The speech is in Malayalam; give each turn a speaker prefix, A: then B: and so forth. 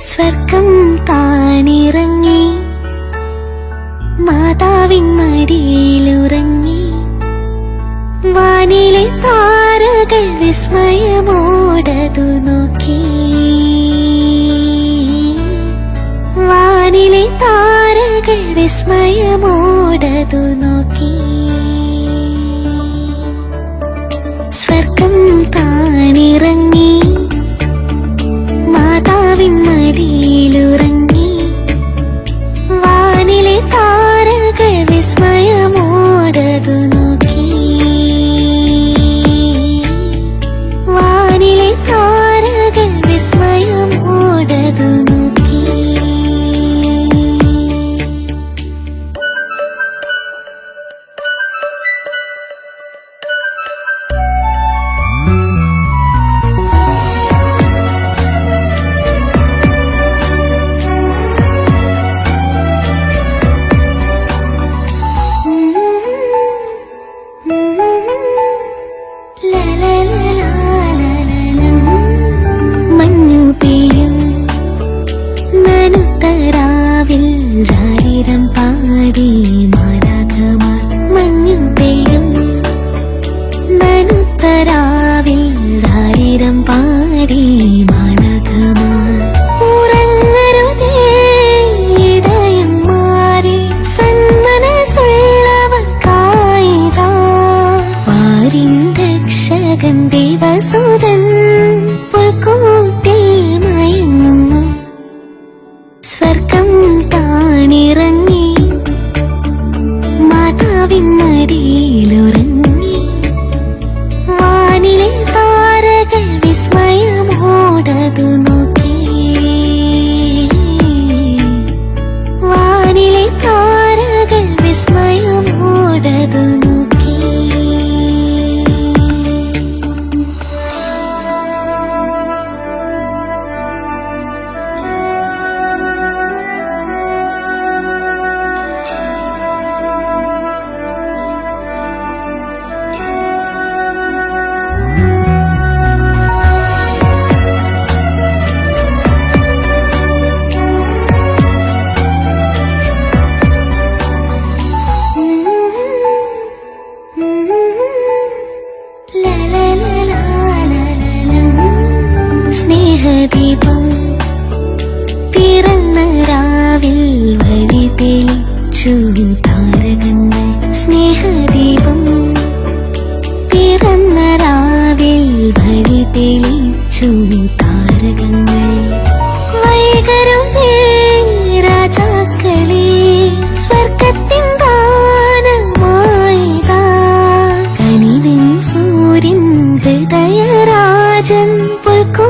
A: സ്വർഗം താണിറങ്ങി മാതാവിൻ മടിയിലുറങ്ങി. വാനിലെ താരകൾ വിസ്മയമോടതു നോക്കി. വാനിലെ താരകൾ വിസ്മയമോടതു നോക്കി. സ്വർഗം താണിറങ്ങി മാതാവിൻ മടിയിലുറങ്ങി. വാനിലെ താരകൾ വിസ്മയമോടതു നോക്കി. വാനിലെ താരകൾ വിസ്മയമോടതു നോക്കി. മഞ്ഞു പെയ്യും നനുത്തരാവിൽ രാരിരം പാടി മാലാഖമാർ. മഞ്ഞു പെയ്യും നനുത്തരാവിൽ രാരിരം പാടി മാലാഖമാർ. ഉറങ്ങരുതേ ഇടയന്മാരെ, സന്മനസ്സുള്ളവർക്കായിതാ വാരിൻ രക്ഷകൻ ദേവസുതൻ പുൽക്കൂട്ടിൽ മയങ്ങുന്നു. സ്വർഗം താണിറങ്ങി മാതാവിൻ മടിയിലുറങ്ങി. വാനിലെ താരകൾ വിസ്മയമോടതു നോക്കി. വാനിലെ താരകൾ വിസ്മയമോടതു നോക്കി. സ്നേഹദീപം പിറന്ന രാവിൽ വഴി തെളിച്ചു താരകങ്ങൾ. സ്നേഹദീപം പിറന്ന രാവിൽ വഴി തെളിച്ചു താരകങ്ങൾ. വൈകരുതേ രാജാക്കളെ, സ്വർഗത്തിൻ ദാനമായിതാ കനിവിൻ സൂര്യൻ ഹൃദയരാജൻ പുൽക്കൂ